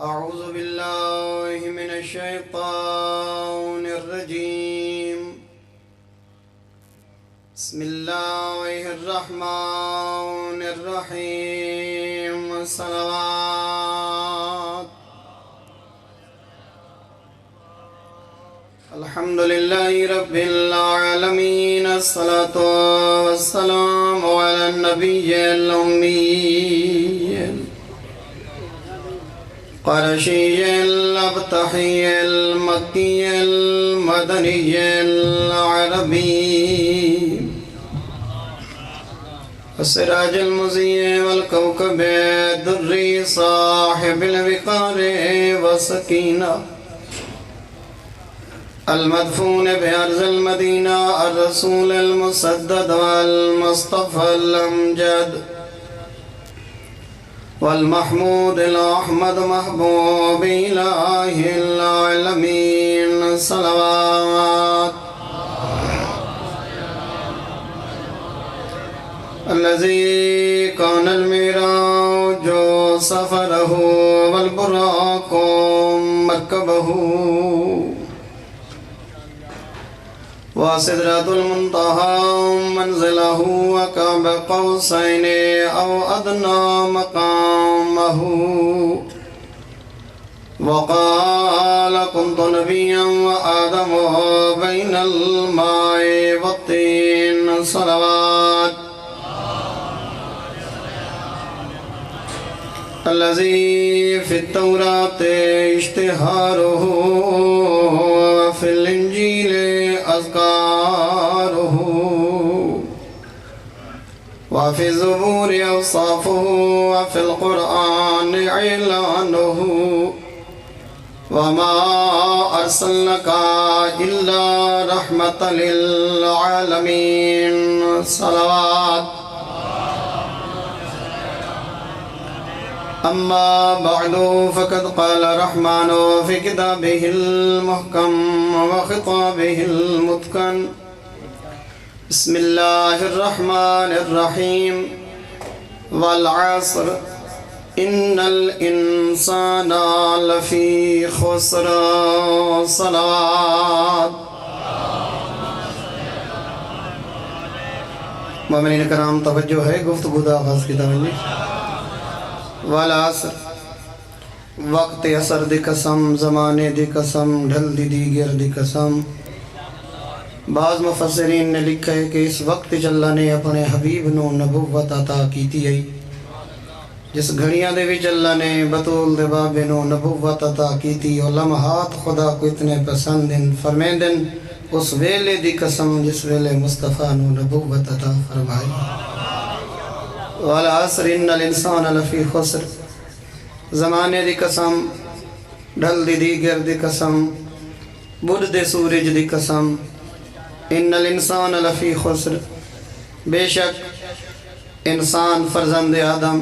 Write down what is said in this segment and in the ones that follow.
أعوذ بالله من الشيطان الرجيم. بسم الله الرحمن الرحيم. صلوات. الحمد لله رب العالمين. الصلاة والسلام على النبي الأمي القرشي الأبطحي المكي المدني العربي السراج المضيء والكوكب الدري صاحب الوقار والسكينة المدفون بأرض المدينة الرسول المسدد والمصطفى الأمجد والمحمود الأحمد محبوب إله العالمين. صلوات. الذي كان المعراج سفره والبراق مركبه وسدرة المنتهى منزله وقاب قوسين أو أدنى مقامه وقال كنت نبيا وآدم بين الماء والطين. صلوات. الذي في التوراة اشتهاره وفي الإنجيل أذكاره وفي الزبور أوصافه وفي القرآن إعلانه وما أرسلناك إلا رحمة للعالمين. صلوات. أما بعد فقد قال الرحمن في كتابه المحكم وخطابه المتقن. بسم الله الرحمن الرحيم. والعصر إن الإنسان لفي خسر. صلوات. مومنین کرام توجہ ہے، گفتگو دا آغاز کی توجہ. والعصر وقت عصر دی قسم، زمانے دی قسم، ڈھل دی دیگر دی قسم. بعض مفسرین نے لکھا ہے کہ اس وقت اللہ نے اپنے حبیب نو نبوت عطا کیتی ہے. جس گھڑیاں دے وچ اللہ نے بطول دے بابے نو نبوت عطا کیتی اور لمحات خدا کو اتنے پسند ہیں، فرمیندن اس ویلے دی قسم جس ویلے مصطفیٰ نو نبوت عطا فرمائی. والعصر ان الانسان لفی خسر. زمانے دی قسم، ڈھل دی دیگر دی قسم، بدھ دے سورج دی قسم. ان الانسان لفی خسر. بے شک انسان فرزند آدم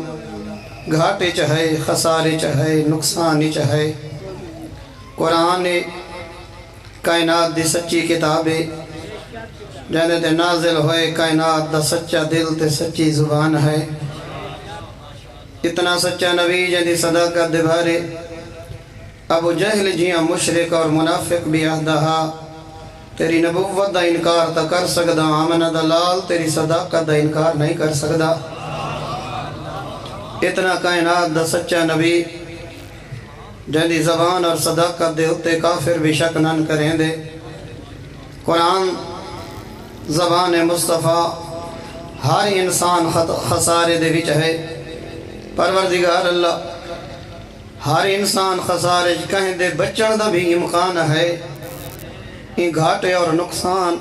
گھاٹے چاہے، خسارے چاہے، نقصانی چاہے. قرآن کائنات دی سچی کتابے جانے تے نازل ہوئے، کائنات دا سچا دل تے سچی زبان ہے. اتنا سچا نبی جدی صداقت دے بارے ابو جہل جیاں مشرک اور منافق بھی اہدہا تیری نبوت دا انکار تا کر سکدا، آمنہ دا لال تیری صداقت دا انکار نہیں کر سکدا. اتنا کائنات دا سچا نبی جدی زبان اور صداقت دے اتے کافر بھی شک نہ کریں دے. قرآن زبان مصطفیٰ ہر انسان خسارے دے وچ ہے. پروردگار اللہ ہر انسان خسارے کہیں دے بچن دا بھی امکان ہے. ان گھاٹے اور نقصان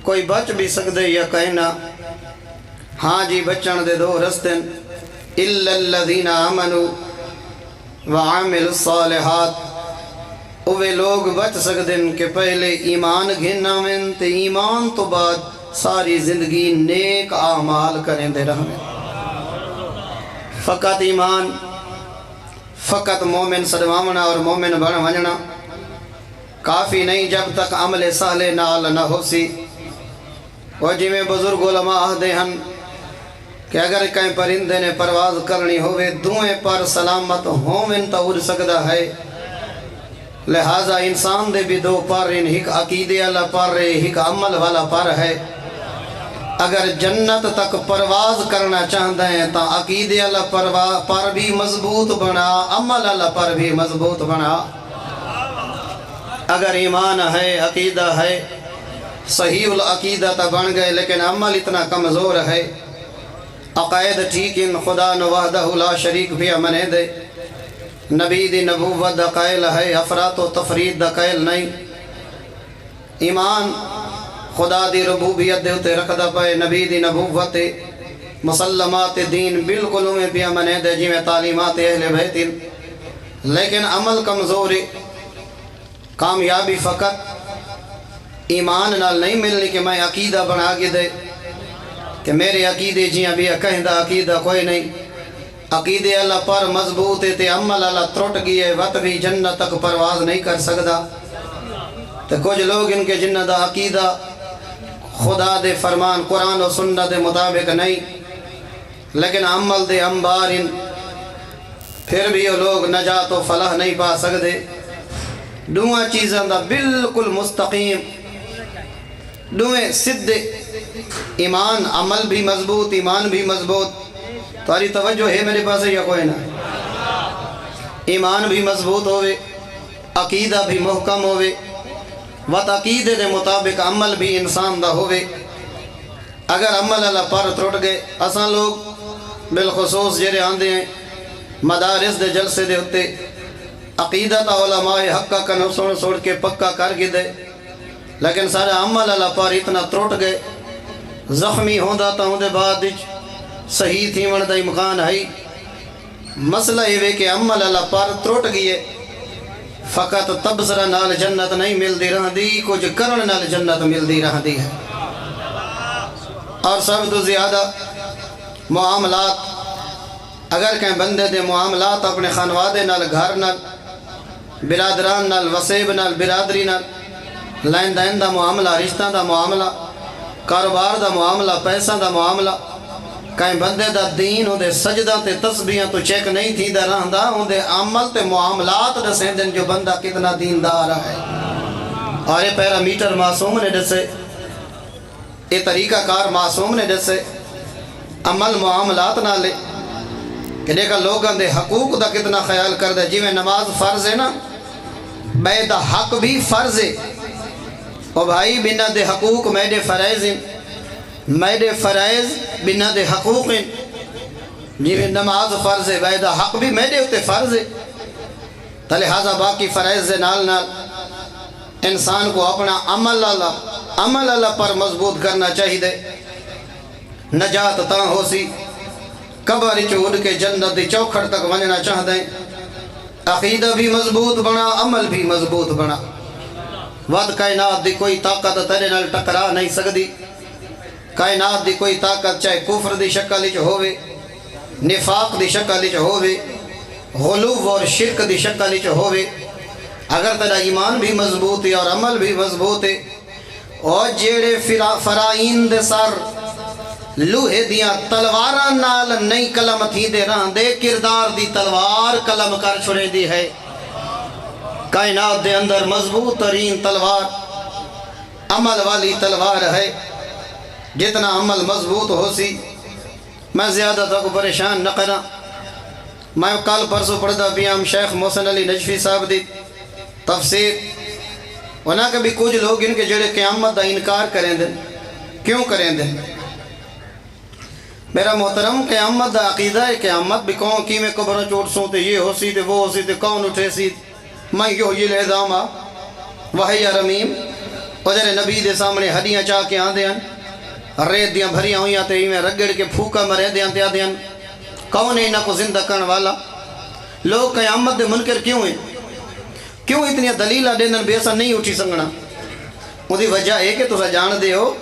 کوئی بچ بھی سکدے یا کہنا. ہاں جی بچن دے دو رستے، الا الذین آمنوا وعملوا الصالحات. اوے لوگ بچ سکدن کہ پہلے ایمان گھننا میں تے ایمان تو بعد ساری زندگی نیک اعمال کریں دے رہنے. فقط ایمان، فقط مومن صدوامنا اور مومن بن ونجنا کافی نہیں جب تک عمل صالح نال نہ ہو سی. اور جی میں بزرگ علماء آہدے ہن کہ اگر کہیں پرندے نے پرواز کرنی ہوئے دوئیں پر سلامت ہومن تو اڑ سکتا ہے، لہٰذا انسان دے بھی دو پر ان ایک عقیدے والا پر ہے ایک عمل والا پر ہے۔ اگر جنت تک پرواز کرنا چاہتے ہیں تو عقیدے والا پر بھی مضبوط بنا، عمل والا پر بھی مضبوط بنا۔ اگر ایمان ہے، عقیدہ ہے، صحیح العقیدہ تو بن گئے لیکن عمل اتنا کمزور ہے، عقائد ٹھیک ان خدا نو وحدہ لا شریک بھی منے دے، نبی دی نبوت دا قائل ہے، افراط و تفرید دا قائل نہیں، ایمان خدا دی ربوبیت دے اتے رکھ دا پائے، نبی دی نبوت مسلمات دین بالکل میں بھی منے دے جی میں تعلیمات اہل بیت، لیکن عمل کمزوری، کامیابی فقط ایمان نال نہیں ملنی کہ میں عقیدہ بنا کے دے کہ میرے عقیدے جیاں بھی کہیں دا عقیدہ کوئی نہیں، عقیدے اللہ پر مضبوط ہے تے عمل اللہ ترٹ گئے وقت بھی جنت تک پرواز نہیں کر سکتا۔ تو کچھ لوگ ان کے جنت دا عقیدہ خدا دے فرمان قرآن و سنت دے مطابق نہیں، لیکن عمل دے انبار ان پھر بھی وہ لوگ نجات و فلاح نہیں پا سکتے۔ دوہاں چیزاں دا بالکل مستقیم، دوہاں سدھے، ایمان عمل بھی مضبوط، ایمان بھی مضبوط۔ تمہاری توجہ ہے میرے پاس یا کوئی نہ؟ ایمان بھی مضبوط ہوئے، عقیدہ بھی محکم ہوئے، وط عقیدے دے مطابق عمل بھی انسان دا ہوئے۔ اگر عمل اللہ پر ترٹ گئے، اساں لوگ بالخصوص جڑے آندے ہیں مدارس دے جلسے دے ہوتے عقیدہ تا علماء حقہ کنو سوڑ کے پکا کر گئے دے، لیکن سارے عمل اللہ پر اتنا ترٹ گئے، زخمی ہوندہ تا ہوندے بعد صحیح تھی وردہ امکان ہے۔ مسئلہ یہ کہ عمل اللہ پر ترٹ گئے، فقط تبصرہ نال جنت نہیں مل دی رہا دی، کچھ کرن نال جنت مل دی رہا دی ہے۔ اور سب تو زیادہ معاملات، اگر کہیں بندے دے معاملات اپنے خانوادے نال، گھر نال، برادران نال، وسیب نال، برادری نال، لین دین دا معاملہ، رشتہ دا معاملہ، کاروبار دا معاملہ، پیسہ دا معاملہ، کہیں بندے دا دین ہوں دے سجدہ تے تسبیحاں تو چیک نہیں تھی دا رہن دا، ہوں دے عمل تے معاملات دا سیندن جو بندہ کتنا دیندار ہے۔ اور یہ پیرامیٹر معصوم نے جیسے، یہ طریقہ کار معصوم نے جیسے عمل معاملات نہ لے کہ دیکھا لوگاں دے حقوق دا کتنا خیال کر دے، جی میں نماز فرض ہے نا، بے دا حق بھی فرض ہے، اور بھائی بنا دے حقوق میرے فرائض ہیں، میرے فرائض بنا دے حقوق ہیں، جی میں نماز فرض ہے، بے دا حق بھی میرے ہوتے فرض ہے، تو لہٰذا باقی فرائض سے نال نال انسان کو اپنا عمل اللہ پر مضبوط کرنا چاہیے۔ نجات تاں ہو سی قبر چوڑ کے جنت دی چوکھڑ تک ونجنا چاہتے ہیں، عقیدہ بھی مضبوط بنا، عمل بھی مضبوط بنا۔ ود کائنات دی کوئی طاقت تیرے نال ٹکرا نہیں سکتی، کائنات دی کوئی طاقت چاہے کفر دی شکل وچ ہووے، نفاق دی شکل وچ ہووے، غلو اور شرک دی شکل وچ ہووے، اگر تیرا ایمان بھی مضبوط ہے اور عمل بھی مضبوط ہے، اور جیڑے فرائین دے سر لوہے دیاں تلواراں نال نئی قلم تھی دے رہاں دے، کردار دی تلوار قلم کر چھڑے دی ہے۔ کائنات دے اندر مضبوط ترین تلوار عمل والی تلوار ہے، جتنا عمل مضبوط ہو سی۔ میں زیادہ تک پریشان نہ کرنا، میں کل پرسوں پڑھتا بیام شیخ محسن علی نجفی صاحب دی تفسیر، وہاں کہ بھی کچھ لوگ ان کے جڑے قیامت دا انکار کریں دیں، کیوں کریں دیں؟ میرا محترم قیامت دا عقیدہ ہے، قیامت بھی کون کی میں قبروں چوٹ سوں تے یہ ہو سی تے وہ ہو سی تے کون اٹھے سی، میں یوں یہ لہذام آ وحی رمیم، اور جنہیں نبی دے سامنے ہڈیاں چاہ کے آن دیاں، ریت دیاں بھریاں ہوئیاں تے میں رگڑ کے پھوکا مرے دیاں تے آدیاں، کون ہے انہاں کو زندہ کرن والا؟ لوگ قیامت دے منکر کیوں ہیں؟ کیوں اتنی دلیلہ دیندن بے ایسا نہیں اٹھی سنگنا؟ مجھے وجہ ہے کہ تُسا جان دے ہو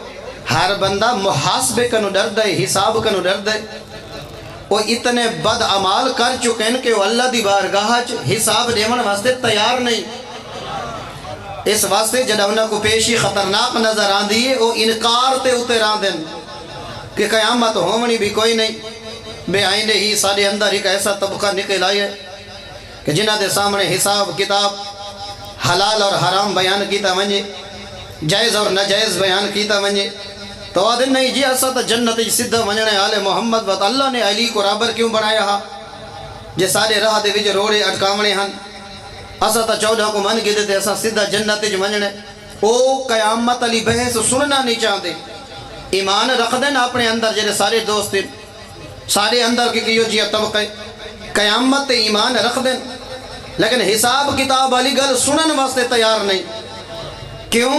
ہر بندہ محاسبے کنو ڈر دے، حساب کنو ڈر دے، وہ اتنے بد عمال کر چکے ہیں کہ وہ اللہ دی بارگاہ حساب دیون واسطے تیار نہیں۔ اس واسطے جب انہاں کو پیشی خطرناک نظر آن دیئے وہ انکار تے اتر آن دیں، کہ قیامت ہونی بھی کوئی نہیں، بے آئینے ہی سارے اندر ایک ایسا طبقہ نکل آئے کہ جنہ دے سامنے حساب کتاب حلال اور حرام بیان کیتا ونجے، جائز اور ناجائز بیان کیتا ونجے، تو آدھن نہیں جی ایسا تا جنت سدھا ونجنے آل محمد وقت اللہ نے علی کو رابر کیوں بنایا ہا جے سارے راہ دے وچ روڑے اٹکاونے ہن، ایسا تا 14 کو من کے دیتے ایسا سدھا جنت ونجنے۔ او قیامت علی بحث سننا نہیں چاہتے، ایمان رکھ دیں اپنے اندر جڑے سارے دوست سارے اندر کی کیوں جی طبقے قیامت تے ایمان رکھ دیں، لیکن حساب کتاب علی گل سنن واسطے تیار نہیں۔ کیوں؟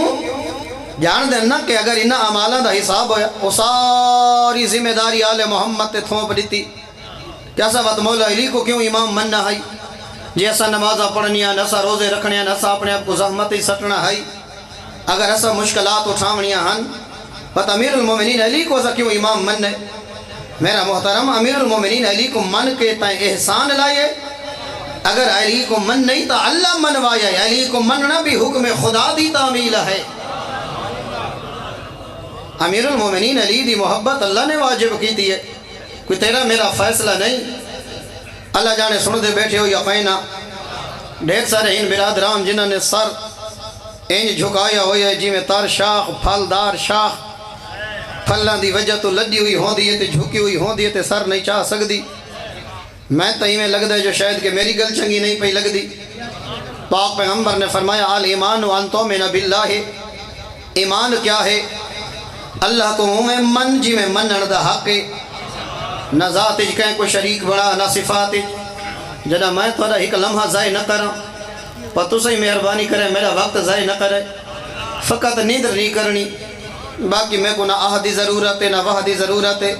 جان دیں نا کہ اگر انہا عمالہ دا حساب ہویا وہ ساری ذمہ داری آل محمد تے تھوپ دیتی، کیسا وقت مولا علی کو کیوں امام مننا ہے جی ایسا نمازہ پڑھنیا نسا روزے رکھنیا نسا اپنے آپ کو زحمت ہی سٹنا ہے، اگر ایسا مشکلات اٹھاونیاں ہن پتہ امیر المومنین علی کو ایسا کیوں امام مننے؟ میرا محترم امیر المومنین علی کو من کے تائیں احسان لائے، اگر علی کو من نہیں تا اللہ منوایا، علی کو مننا بھی حکم خدا دی تعمیل ہے۔ امیر المومنین علی دی محبت اللہ نے واجب کی دی ہے، کوئی تیرا میرا فیصلہ نہیں۔ اللہ جانے سن دے بیٹھے ہو یقینا ڈھیر سارے ان برادران جنہوں نے سر انج جھکایا ہوئی ہے جی میں تر شاخ پھلدار شاخ پھلان دی وجہ تو لڈی ہوئی ہوں دیئے تے جھکی ہوئی ہوں دیئے تے سر نہیں چاہ سکتی، میں تہی میں لگ دے جو شاید کہ میری گل چنگی نہیں پہی لگ دی۔ پاک پیغمبر نے فرمایا آل ایمان وان تومن باللہ، ایمان کیا ہے؟ اللہ کو میں من جی میں منن دا حق ہے، نہ ذات اج کہیں کوئی شریک بڑا نہ صفات اج، جنہ میں تھوڑا ایک لمحہ ضائع نہ کرا پتو سے مہربانی کرے میرا وقت ضائع نہ کرے، فقط نیندر نہیں کرنی، باقی میں کو نہ آہدی ضرورت ہے نہ وحدی ضرورت ہے،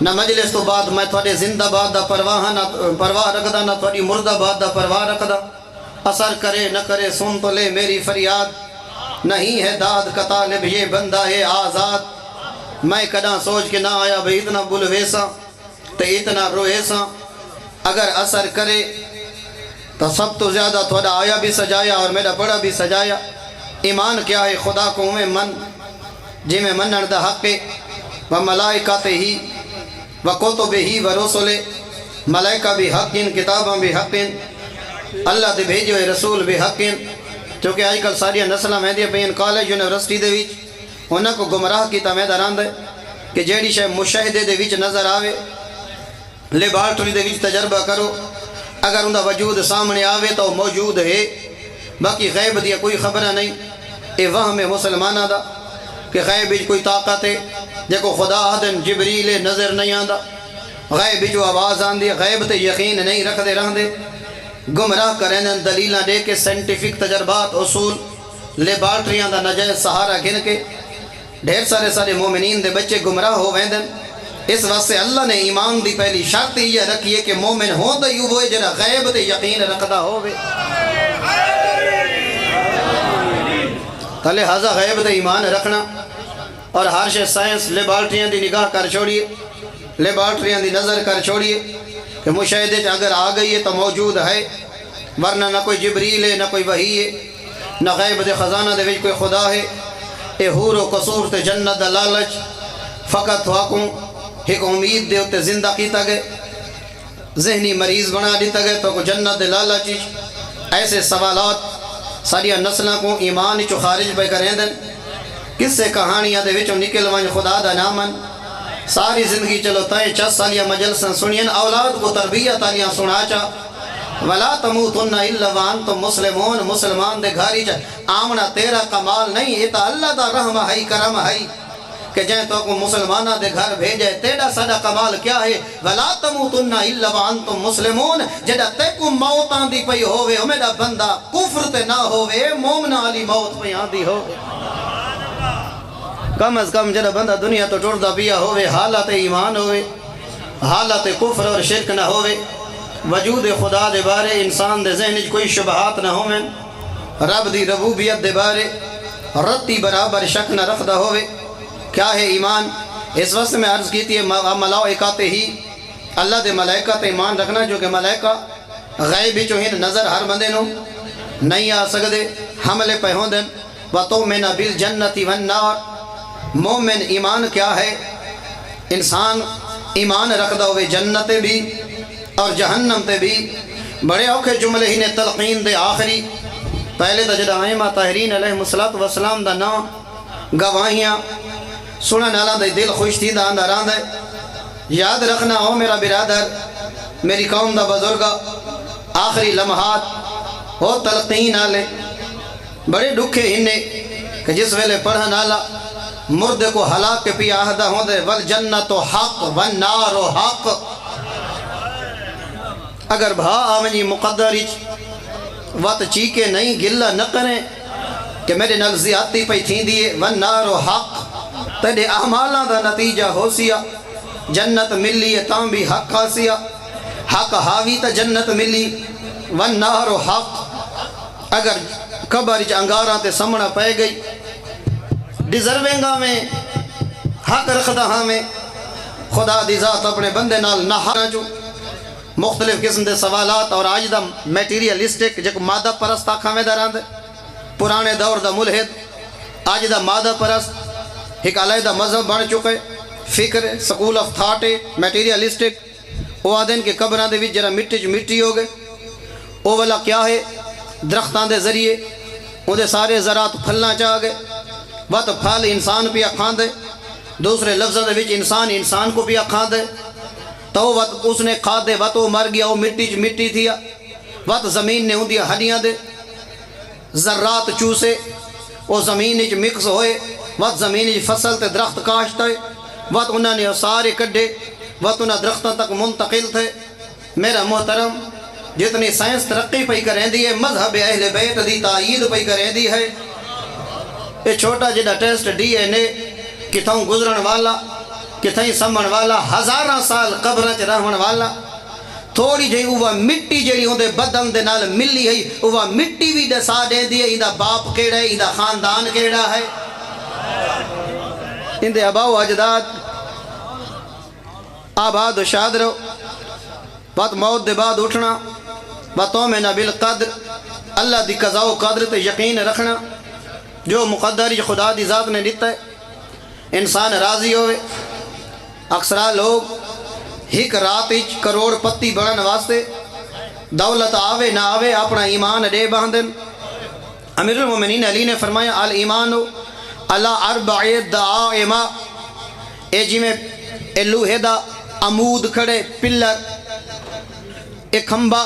نہ مجلس تو بعد میں تھوڑے زندہ باد دا پرواہ رکھدا نہ تھوڑی مردہ باد دا پرواہ رکھدا، اثر کرے نہ کرے سن تو لے میری فریاد، نہیں ہے داد کا طالب یہ بندہ ہے آزاد، میں کداں سوچ کے نہ آیا بھئی اتنا بلویسا تے اتنا رویسا، اگر اثر کرے تو سب تو زیادہ تھوڑا آیا بھی سجایا اور میرا بڑا بھی سجایا۔ ایمان کیا ہے؟ خدا کو میں من جی میں منن دا حق ہے، وملائکت ہی وکتب ہی ورسل، ملائکہ بھی حق ان کتاباں بھی حق ان، اللہ دے بھیجے ہوئے رسول بھی حق ان، چونکہ آج کل ساریاں نسلہ میں دیا پہین کالج یونیورسٹی دے ویچ انہاں کو گمراہ کی تمہیں دران دے کہ جیڑی شاہ مشاہدے دے ویچ نظر آوے لیبارٹری دے ویچ تجربہ کرو، اگر اندھا وجود سامنے آوے تو موجود ہے، باقی غیب دیا کوئی خبرہ نہیں، اے وہم مسلمانہ دا کہ غیب بیچ کوئی طاقت ہے جے کو خدا آدن جبریل نظر نہیں آندہ، غیب بیچ آواز آندی، غیب تے یقین نہیں رکھ دے رہن دے، گمراہ کریں دلیلہ دے کے سینٹیفک تجربات اصول لیبارٹریاں دا نجائز سہارا گھن کے ڈھیر سارے مومنین دے بچے گمراہ ہو ویندن۔ اس واسطے اللہ نے ایمان دی پہلی شرط یہ رکھی ہے کہ مومن ہو تو یوں ہوئے جنہ غیب تے یقین رکھدا ہوئے، لہذا غیب تے ایمان رکھنا اور ہر شے سائنس لیبارٹریاں دی نگاہ کر چھوڑیے، لیبارٹریاں دی نظر کر چھوڑیے کہ مشاہدے اگر آ گئی ہے تو موجود ہے، ورنہ نہ کوئی جبریل ہے نہ کوئی وحی ہے نہ غیب دے خزانہ دے وچ کوئی خدا ہے، اے حور و قصور تے جنت دا لالچ فقط واقعوں ایک امید دے ہوتے زندہ کیتا گئے، ذہنی مریض بنا دیتا گئے تو کو جنت دے لالچ، ایسے سوالات ساریاں نسلوں کو ایمان چو خارج بے کریں دن، کس سے کہانیاں دے وچوں نکل ونج خدا دا نامن، ساری زندگی چلو تائیں 40 سالیہ مجلسن سنین، اولاد کو تربیت آلیاں سنا چا، وَلَا تَمُوتُنَّ إِلَّا وَأَنْتُمْ مُسْلِمُونَ، مسلمان دے گھاری چا آمنا تیرا کمال نہیں، یہ تا اللہ دا رحم ہے کرم ہے کہ جائیں تو کو مسلمانہ دے گھر بھیجے، تیڑا سڑا کمال کیا ہے؟ وَلَا تَمُوتُنَّ إِلَّا وَأَنْتُمْ مُسْلِمُونَ، جڑا تے کو موتاں دی پئی ہووے، میرا بندہ کفر تے نہ ہووے، مومنہ علی موت پہ آن دی ہووے، کم از کم جڑا بندہ دنیا تو ٹوڑ دا بیا ہووے، حالت ایمان ہووے، حالت کفر اور شرک نہ ہووے، وجود خدا دے بارے انسان دے ذہن کوئی شبہات نہ ہوویں، رب دی ربوبیت دے بارے رتی برابر شک نہ رکھدا ہووے، کیا ہے ایمان؟ اس وقت میں عرض کیتی ہے ملائکات ہی، اللہ دے ملائکہ تے ایمان رکھنا جو کہ ملائکہ غیب جو ہی نظر ہر بندے نو نہیں آ سکدے، حملے پہ ہوں دن وَتُؤْمِنَ بِالْجَنَّةِ وَالنَّارِ، مومن ایمان کیا ہے؟ انسان ایمان رکھدا ہوئے جنت بھی اور جہنم تے بھی بڑے اوکھے جملے ہی نے تلقین دے آخری پہلے تا جڑا ائمہ طاہرین علیہ السلام دا نام گواہیاں سنن والا دے دل خوش تھی دا اندر آندا ہے یاد رکھنا ہو میرا برادر میری قوم دا بزرگا آخری لمحات ہو تلقین آلے بڑے ڈکھے ہنے کہ جس ویلے پڑھن آلا مردے کو ہلاک کے پی آہدہ ہوں دے والجنت حق والنار حق اگر بھا آمنی مقدرچ وات چیکے نہیں گلہ نہ کریں کہ میرے نال زیادتی پہ تھیں دیئے والنار حق تیرے اعمالاں دا نتیجہ ہو سیا جنت ملی تاں بھی حق خاصیا حق حاوی تا جنت ملی والنار حق اگر قبرچ انگاراں تے سمنا پہ گئی ڈیزرونگا میں حق رکھدا ہاں میں خدا دی ذات اپنے بندے نال نہ ہاں جو مختلف قسم دے سوالات اور آج دا میٹیریلسٹک جب مادہ پرست آکھاں میں دران دے پرانے دور دا ملحد آج دا مادہ پرست ایک علیحدہ مذہب بن چکے فکر سکول آف تھاٹ میٹیریلسٹک وہ آدھیں کہ قبران دے وچ جرا مٹی ہو گئے وہ والا کیا ہے درختان دے ذریعے وہ دے سارے زراعت پھلنا چاہ گئے وقت پھل انسان پہ کھان دے دوسرے لفظوں دے وچ انسان کو پہ کھان دے تو وقت اس نے کھا دے وقت وہ مر گیا وہ مٹی تھیا وقت زمین نے ہوں دیا ہڈیاں دے ذرات چوسے وہ زمین وچ مکس ہوئے وقت زمین وچ فصل تے درخت کاشت ہے وقت انہوں نے سارے کڈے وقت انہاں درختوں تک منتقل تھے میرا محترم جتنی سائنس ترقی پہ کریں دی ہے مذہب اہل بیت دی تائید پہ کریں دی ہے یہ چھوٹا جڑا ٹیسٹ ڈی این اے کتھوں گزرن والا کتھیں سمن والا ہزاراں سال قبریں چ رہن والا تھوڑی جہی وہ مٹی جڑی ہوندے بدن دے نال ملی ہے وہ مٹی بھی دسا دے دی ہے ایندا باپ کیڑا ہے ایندا خاندان کیڑا ہے اندے آبا و اجداد آباد و شاد رہو بات موت دے بعد اٹھنا باتوں میں نبیل قدر اللہ دی قضاء و قدر تے یقین رکھنا جو مقدر خدا دی ذات نے دیتا ہے انسان راضی ہوئے اکثرہ لوگ ہک رات کروڑ پتی بڑھن واسطے دولت آوے نہ آوے اپنا ایمان دے باندھن امیر المومنین علی نے فرمایا الایمان علی اربع دعائم اے جی میں اے لوہے دا عمود کھڑے پلر ایک کھمبا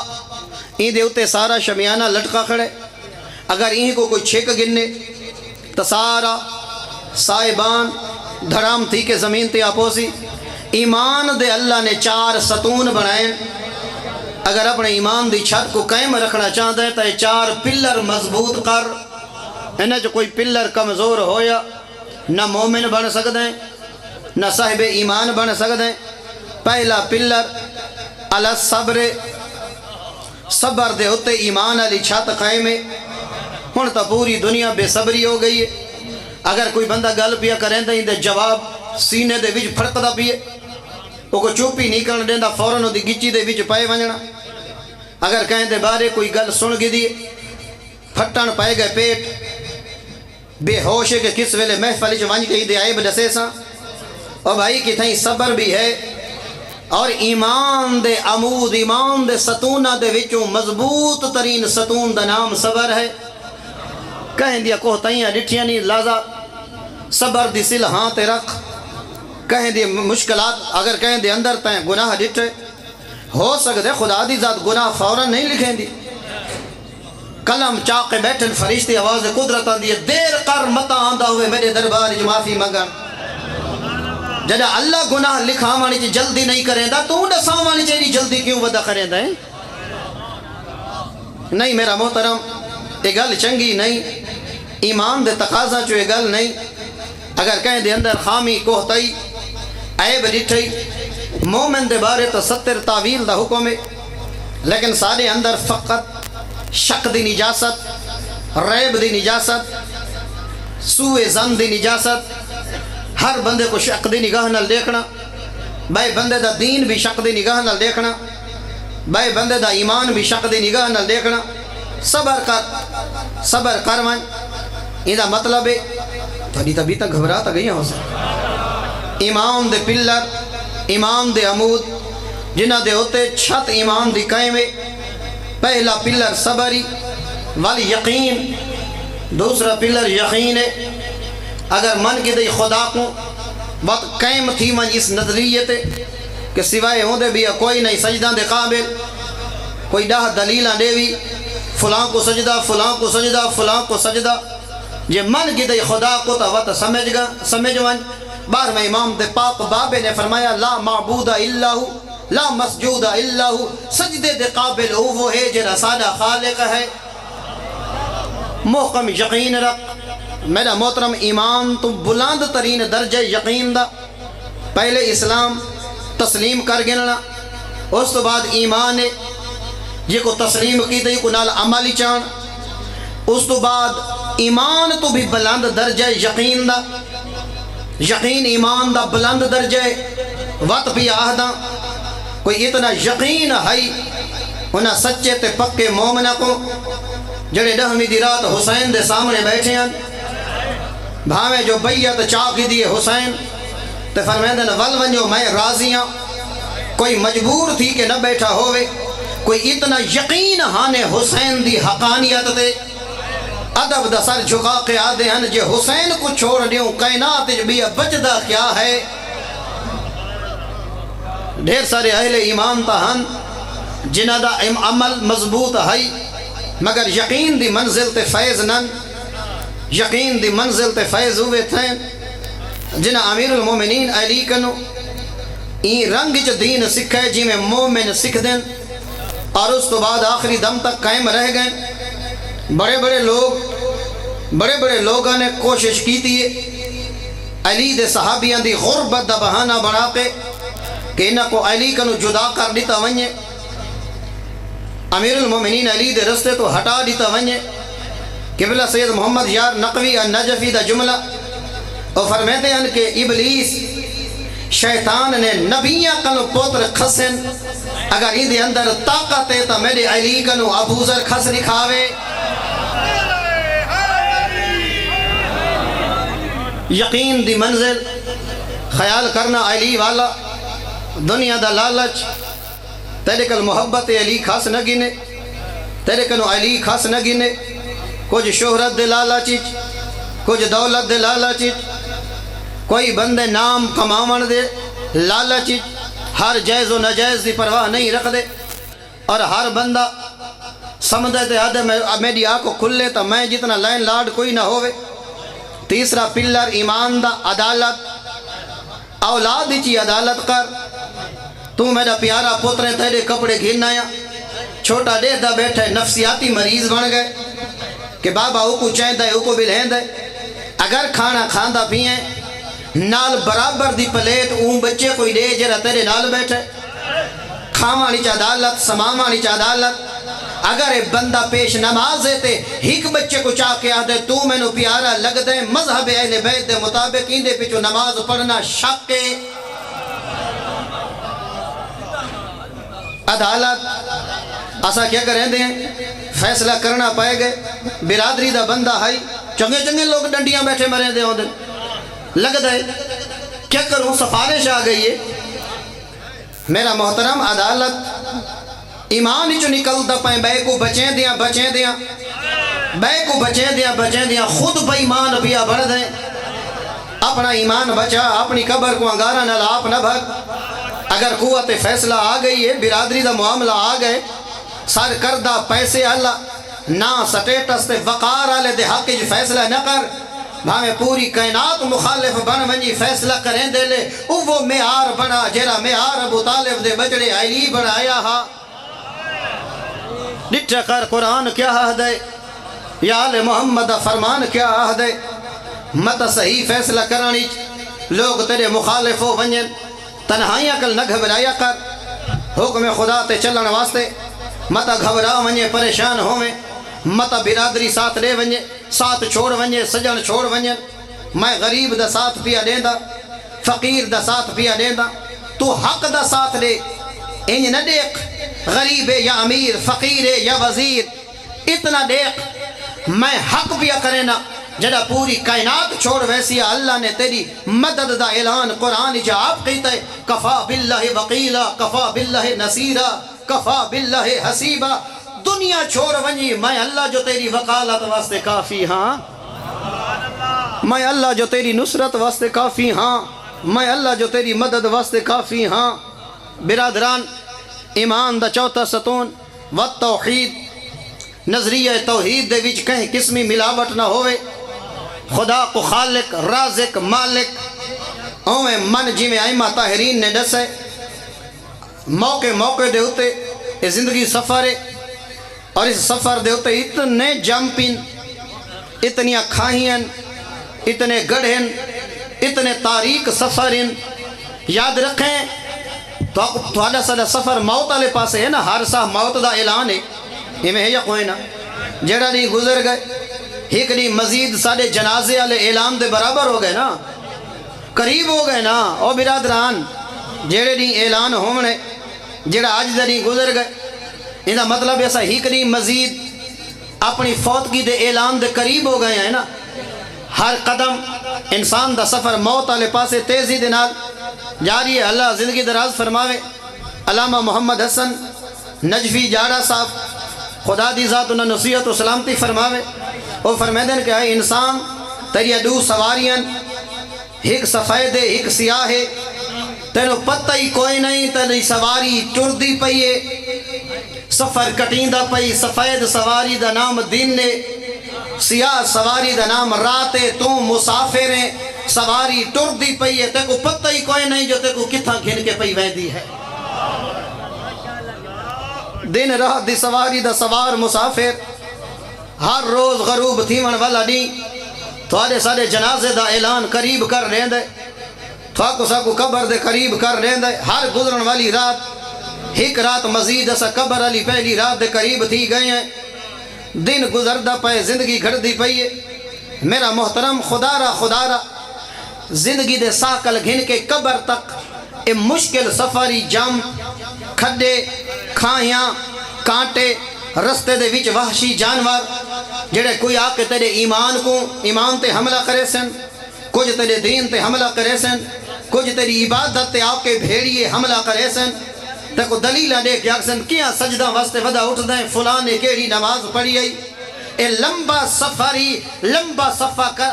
این دے اتے سارا شمیانہ لٹکا کھڑے اگر این کو کوئی چھک گننے تو سارا سائبان دھرام تھی کہ زمین تے آپوسی ایمان دے اللہ نے 4 ستون بنائیں اگر اپنے ایمان دی چھت کو قائم رکھنا چاہتا ہے تو یہ 4 پلر مضبوط کر انہیں جو کوئی پلر کمزور ہویا نہ مومن بن سکتے ہیں نہ صاحب ایمان بن سکتے ہیں پہلا پلر علی الصبر صبر دے ہوتے ایمان علی چھت قائم ہے ہن تو پوری دنیا بے صبری ہو گئی ہے اگر کوئی بندہ گل پیا کریں دے جواب سینے دے وچ پھڑکدا پیے وہ کو چوپی نہیں کرن دیندا فوراً دی گچی دے وچ پائے ونجنا اگر کہیں دے بارے کوئی گل سن گئی پھٹن پائے گئے پیٹ بے ہوش ہے کہ کس ویلے محفل وچ ونج گئی دے عیب دسے سا اور بھائی کتھیں صبر بھی ہے اور ایمان دے عمود ایمان دے ستونہ دے وچوں مضبوط ترین ستون دا نام صبر ہے کہیں دیا کوہتائیاں ڈٹھیاں نہیں لازا صبر دی سل ہاں تے رکھ کہیں دی مشکلات اگر کہیں دی اندر تائیں گناہ ڈٹھے ہو سکتے خدا دی ذات گناہ فوراً نہیں لکھیں دی کلم چاقے بیٹھن فرشتی آواز قدرت آندی ہے دیر کر متا آندہ ہوئے میرے دربار جو معافی مگن جدہ اللہ گناہ لکھاوانی چی جلدی نہیں کریں دا تو نساوانی چیری جلدی کیوں ودا کریں دا ہے نہیں میرا محترم یہ گل چنگی نہیں ایمان دے تقاضا چو یہ گل نہیں اگر کہیں دے اندر خامی کوہتائی عیب ڈٹھائی مومن دے بارے تو 70 تعویل دا حکم ہے لیکن سارے اندر فقط شک دی نجاست ریب دی نجاست سوء زن دی نجاست ہر بندے کو شک دی نگاہ نال دیکھنا بھائی بندے دا دین بھی شک دی نگاہ نال دیکھنا بھائی بندے دا ایمان بھی شک دی نگاہ نال دیکھنا صبر کر من یہ مطلب ہے تھوڑی طبیعت گھبرا تا گئی ہو سکتا ایمان دے پلر ایمان دے عمود جنہ دے ہوتے چھت ایمان دی قائم ہے. پہلا پلر صبری والیقین، دوسرا پلر یقین ہے. اگر من کی دئی خدا کو وقت قائم تھی من اس نظریت کہ سوائے ہوں دے بھی کوئی نہیں سجدہ دے قابل، کوئی ڈاہ دلیلہ دے بھی فلاں کو سجدہ فلاں کو سجدہ فلاں کو سجدہ. جے من کی دئی خدا کو تا وقت سمجھ ون. بار میں امام دے پاک بابے نے فرمایا لا معبود الا ہو لا مسجود الا ہو، سجدے دے قابل وہ ہے جنہ سادہ خالق ہے. محکم یقین رکھ میرا محترم. ایمان تو بلند ترین درجہ یقین دا. پہلے اسلام تسلیم کر گننا، اس تو بعد ایمان ہے یہ کو تسلیم کی دئی کو نال عملی چان، اس تو بعد ایمان تو بھی بلند درجہ یقین دا. یقین ایمان دا بلند درجہ وقت بھی آہدہ کوئی اتنا یقین ہے انہاں سچے تے پکے مومنہ کو جڑے 10ویں دی رات حسین دے سامنے بیٹھے ہیں. بھاویں جو بیعت چاکی دیے حسین تے فرمیندے نے ول ونجو میں راضی ہاں. کوئی مجبور تھی کہ نہ بیٹھا ہوئے. کوئی اتنا یقین ہانے حسین دی حقانیت تے ادب دا سر جھکا کے آدھے ہیں جے حسین کو چھوڑ دیوں کائنات بھی بچدہ کیا ہے. ڈھیر سارے اہل ایمان تا ہن جنہ دا عمل مضبوط ہے مگر یقین دی منزل تے فیض نن. یقین دی منزل تے فیض ہوئے تھے جنہ امیر المومنین علی کنو این رنگ چ دین سکھے جی میں مومن سکھ دیں اور اس تو بعد آخری دم تک قائم رہ گئے. بڑے بڑے لوگوں نے کوشش کی تھی علی دے صحابیاں دی غربت دا بہانہ بنا کے کہ انہاں کو علی کنو جدا کر دیتا ونجے، امیر المومنین علی دے رستے تو ہٹا دیتا ونجے. قبلہ سید محمد یار نقوی النجفی دا جملہ اور فرمیتے ہیں کہ ابلیس شیطان نے نبیاں کنو پوتر کھسن اگر ہی دے اندر طاقت ہے تا میرے علی کنو ابو ذر کھس دکھاوے. یقین دی منزل خیال کرنا علی والا دنیا دا لالچ تیرے کل محبت علی خاص نہ گنے، تیرے کنو علی خاص نہ گنے. کچھ شہرت دے لالچ، کچھ دولت دے لالچ، کوئی بندے نام کماون دے لالچ، ہر جائز و نجائز دی پرواہ نہیں رکھ دے اور ہر بندہ سمجھے تے آدھے میری آنکھوں کھلے تو میں جتنا لائن لاڈ کوئی نہ ہوئے. تیسرا پلر ایمان دا عدالت، اولاد چی عدالت کر. تو میرا پیارا پتر تیرے کپڑے گھن آیا چھوٹا دے دا بیٹھے نفسیاتی مریض بن گئے کہ بابا او کو چاہتا ہے او کو بلہند ہے. اگر کھانا کھاندہ پیئیں نال برابر دی پلیٹ اون بچے کوئی دے جرہ تیرے نال بیٹھے. کھاما نیچ عدالت، سماما نیچ عدالت. اگر ایک بندہ پیش نماز تے ہیک بچے کو چاہ کے آدھے تو میں نو پیارا لگ دے مذہب اہل بیت دے مطابق اندے پیچھو نماز پڑھنا شک ہے. عدالت اسا کیا کریں دیں فیصلہ کرنا پائے گئے. برادری دا بندہ ہے چنگے لوگ ڈنڈیاں بیٹھے مریں دے ہوندے لگ دے کیا کروں سفارش آ گئی ہے. میرا محترم عدالت ایمان ہی چو نکل دا پائیں بے کو بچیں دیاں بے کو بچیں دیاں خود بے ایمان بیا بڑھ دیں. اپنا ایمان بچا اپنی قبر کو انگارہ نہ لاپ نہ بھر. اگر قوت فیصلہ آ گئی ہے برادری دا معاملہ آ گئے سر کردہ پیسے اللہ نہ سٹیٹس تے وقار آلے دے حق جو فیصلہ نہ کر بھامیں پوری کائنات مخالف بن ونجی فیصلہ کریں دے لے وہ معیار بنا جیرا معیار ابو طالب دے بچڑے علی بنایا ہا. ڈٹھا کر قرآن کیا عہد ہے یا آل محمد فرمان کیا عہد ہے. مت صحیح فیصلہ کرانی لوگ تیرے مخالف ہو ونجن تنہائیاں کل نہ گھبرایا کر حکم خدا تے چلن واسطے مت گھبرا ونجے پریشان ہوئے مت برادری ساتھ لے ونجے ساتھ چھوڑ ونجے سجن چھوڑ ونجن. میں غریب دا ساتھ پیا دیندا فقیر دا ساتھ پیا دیندا تو حق دا ساتھ لے. انج نہ دیکھ غریب ہے یا امیر فقیر ہے یا وزیر اتنا دیکھ میں حق پیا کرے نا جڑا پوری کائنات چھوڑ ویسی اللہ نے تیری مدد دا اعلان قرآن جا آپ کہتا ہے کفا باللہ وقیلا کفا باللہ نصیرا کفا باللہ حسیبا دنیا چھوڑ ونجی میں اللہ جو تیری وقالت واسطے کافی ہاں میں اللہ جو تیری نصرت واسطے کافی ہاں میں اللہ جو تیری مدد واسطے کافی ہاں برادران ایمان دا چوتھا ستون والتوحید نظریہ توحید دے وچ کہیں قسمی ملاوٹ نہ ہوئے خدا کو خالق رازق مالک اوے من جی میں ائمہ طاہرین نے دسے موقع دے ہوتے یہ زندگی سفر ہے اور اس سفر دے ہوتے اتنے جمپن اتنی کھائیں اتنے گڑھیں اتنے تاریک سفریں یاد رکھیں تو تھوڑا سا سفر موت والے پاسے ہے نا ہر سا موت دا اعلان ہے یہ میں ہے یا کوئی نا جڑا نہیں گزر گئے ایک نہیں مزید سارے جنازے والے اعلان دے برابر ہو گئے نا قریب ہو گئے نا او برادران جڑے نہیں اعلان ہونے جڑا آج دا نہیں گزر گئے انہا مطلب ایسا ایک نہیں مزید اپنی فوتگی دے اعلان دے قریب ہو گئے ہیں نا ہر قدم انسان دا سفر موت والے پاسے تیزی دے نال جاری ہے اللہ زندگی دراز فرماوے علامہ محمد حسن نجفی جاڑا صاحب خدا دی ذات انہا نصیحت و سلامتی فرماوے وہ فرمیدن کہ ہے انسان تیری دو سواریاں ایک سفید ہے ایک سیاہ ہے تینو پتہ ہی کوئی نہیں تیری سواری ٹر دی پئیے سفر کٹیندہ پئی سفید سواری دا نام دن نے سیاہ سواری دا نام رات ہے تو مسافر ہیں سواری ٹر دی پئی ہے تے کو پتہ ہی کوئی نہیں جو تے کو کتھا گھن کے پئی ویندی ہے دن رات دی سواری دا سوار مسافر ہر روز غروب تھیون والا نہیں تھوڑے سارے جنازے دا اعلان قریب کر رہے دے تھواکو ساکو قبر دے قریب کر رہے دے ہر گزرن والی رات ایک رات مزید اسا قبر علی پہلی رات دے قریب تھی گئے ہیں دن گزردہ پائے زندگی گھڑ دی پئیے میرا محترم خدا را زندگی دے ساکل گھن کے قبر تک اے مشکل سفری جام کھڈے کھائیاں کانٹے رستے دے وچ وحشی جانور جڑے کوئی آ کے تیرے ایمان تے حملہ کرے سن کچھ تیرے دین تے حملہ کرے سن کچھ تیری عبادت تے آ کے بھیڑیے حملہ کرے سن تے کو دلیلہ دے کے آکسن کیا سجدہ واسطے ودا اٹھ دیں فلاں نے کیڑی نماز پڑھی آئی اے لمبا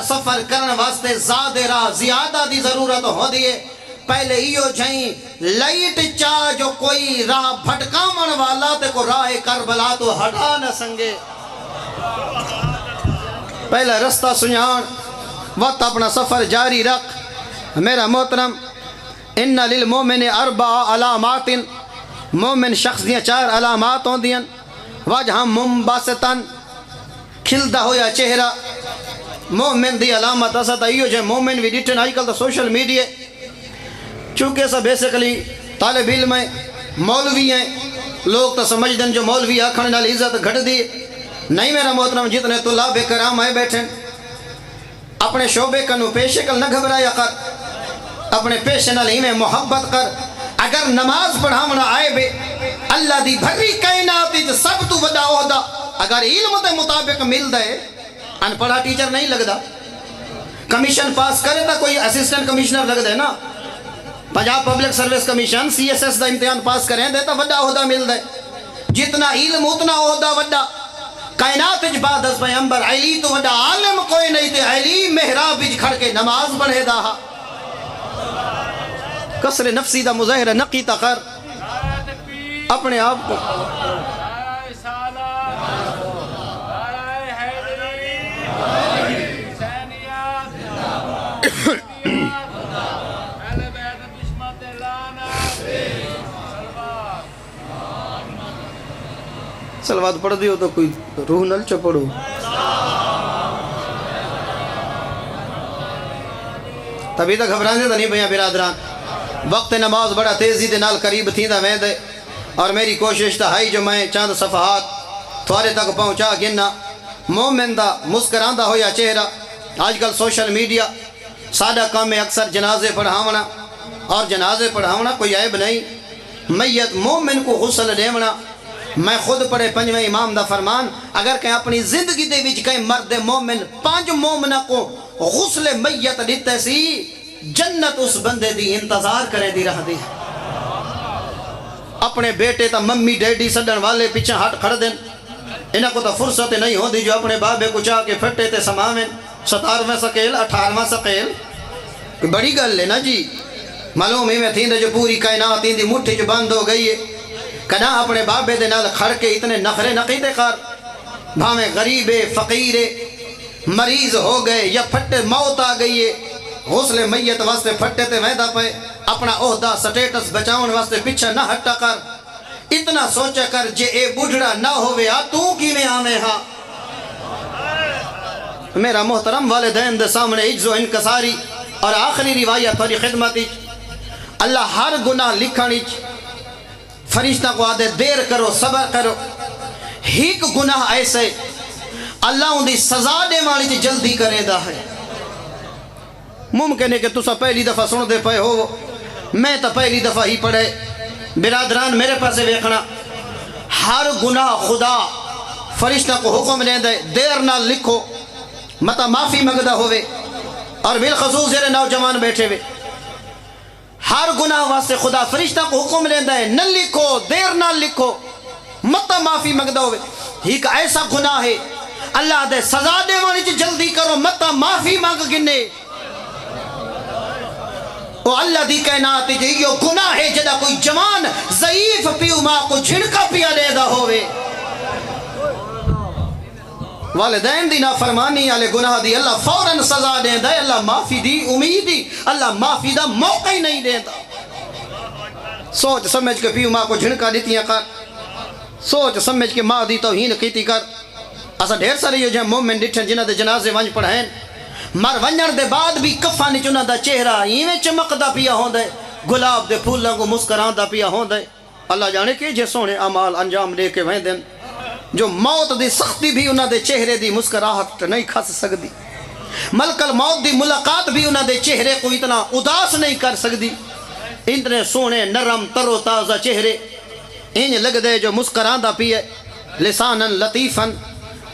سفر کرن واسطے زیادہ دی ضرورت ہو دیئے پہلے ایو جائیں لائٹ چاہ جو کوئی راہ بھٹکامن والا تے کو راہ کربلا تو ہٹا نہ سنگے پہلے رستہ سنیان وقت اپنا سفر جاری رکھ میرا محترم ان للمومن اربع علامات مومن شخص دیاں 4 علامات ہوں دیاں وجہ منبسطن کھلدا ہویا چہرہ مومن دی علامت اسا تا ایو جے مومن وی ڈٹن آج کل دا سوشل میڈیا چونکہ سا بیسکلی طالب علم ہیں مولوی ہیں لوگ تو سمجھدن جو مولوی آکھنے نال عزت گھڑ دی نہیں میرا محترم جتنے طلاب کرام آئے بیٹھیں اپنے شعبے کنو پیشے کل نہ گھبرایا کر اپنے پیشے نال ہی میں محبت کر اگر نماز پڑھاونا آئے بے اللہ دی بھری کائناتی سب تو وڈا عہدہ اگر علم دے مطابق مل دے ان پڑھا ٹیچر نہیں لگ دا کمیشن پاس کرے تا کوئی اسسٹنٹ کمیشنر لگ دے نا Punjab public service commission CSS دا امتحان پاس کریں دے تا وڈا عہدہ مل دے جتنا علم اتنا عہدہ وڈا کائنات اج بعد از پیغمبر علی تو وڈا عالم کوئی نہیں تے علی محراب اج کھڑ کے نماز پڑھے دا کسر نفسی دا مظاہرہ نقی تقر اپنے آپ کو سلوات پڑھ دیو تو کوئی روح نل چو پڑھو تبھی تک گھبرانے دا نہیں بھیا برادران وقت نماز بڑا تیزی دے نال قریب تھی دا وین دے اور میری کوشش تا ہائی جو میں چاند صفحات تھوارے تک پہنچا گننا مومن دا مسکران دا ہویا چہرہ آج کل سوشل میڈیا سادہ کام میں اکثر جنازے پڑھاونا اور جنازے پڑھاونا کوئی عیب نہیں میت مومن کو غسل دیونا میں خود پڑھے پنجویں امام دا فرمان، اگر کہیں اپنی زندگی دے وچ کہیں مرد مومن 5 مومنہ کو غسل میت دیتے سی، جنت اس بندے دی انتظار کرے دی رہ دی۔ اپنے بیٹے تا ممی ڈیڈی سڈن والے پیچھے ہٹ کھڑ دیں، انہاں کو تا فرصت نہیں ہو دی جو اپنے بابے کو چاہ کے پھٹے تے سماویں 17ویں سکیل 18واں سکیل، بڑی گل ہے نا جی۔ معلوم ہی میں تھی جو پوری کائنات ان دی مٹھی جو بند ہو گئی ہے، کنا اپنے بابے دے نال کھڑ کے اتنے نخرے نقیدے کار، بھاویں غریب فقیر مریض ہو گئے یا پھٹے موت آ گئی ہے، غسل میت واسطے پھٹے تے ویدہ پہ اپنا عہدہ سٹیٹس بچاؤن واسطے پیچھے نہ ہٹا کر، اتنا سوچا کر جے اے بڑھڑا نہ ہوئے تو کی میں آمیں ہاں۔ میرا محترم والدین دے سامنے عجز و انکساری اور آخری روایت تھوڑی خدمت، اللہ ہر گناہ لکھانی فرشتہ کو آدھے دیر کرو صبر کرو، ہیک گناہ ایسے اللہ ان دی سزا دے والی جلدی کرے دا ہے۔ ممکن ہے کہ تسا پہلی دفعہ سن دے پے ہو، میں تا پہلی دفعہ ہی پڑھے، برادران میرے پاسے ویکھنا، ہر گناہ خدا فرشتہ کو حکم لیں دے دیر نہ لکھو، متا معافی مگدہ ہوئے، اور بالخصوص یہ نوجوان بیٹھے ہوئے، ہر گناہ واسطے خدا فرشتہ کو حکم لیندہ ہے نہ لکھو، دیر نہ لکھو، متا معافی مگدہ ہوئے۔ ایک ایسا گناہ ہے اللہ دے سزا دے وانی جلدی کرو، متا معافی مانگ گنے۔ وہ اللہ دی کائنات جی یہ گناہ ہے جدا کوئی جوان ضعیف پیو ماں کو جھڑکا پیا لے دا ہوئے، والدین دی نافرمانی والے گناہ دی اللہ فوراً سزا دے دا، اللہ معافی دی امید دی، اللہ معافی دا موقع ہی نہیں دے دا۔ سوچ سمجھ کے پیو ماں کو جھڑکا دیتی ہیں کر، سوچ سمجھ کے ماں دی توہین کیتی کر۔ اسا ڈھیر سارے یہ جہاں مومن ڈٹھن جنہ دے جنازے ونج پڑھائیں، مر ونجن دے بعد بھی کفانی چنہ دا چہرہ ایویں چمکدا پیا ہوندے، گلاب دے پھولوں کو مسکراندا پیا ہوندے۔ اللہ جانے کہ جے سونے اعمال انجام دے کے وہیں دن، جو موت دی سختی بھی انہاں دے چہرے دی مسکراہٹ نہیں کھس سکتی، ملک الموت دی ملاقات بھی انہاں دے چہرے کو اتنا اداس نہیں کر سکتی۔ اتنے سونے نرم تر و تازہ چہرے انج لگ دے جو مسکراندا پیے، لسانن لطیفن،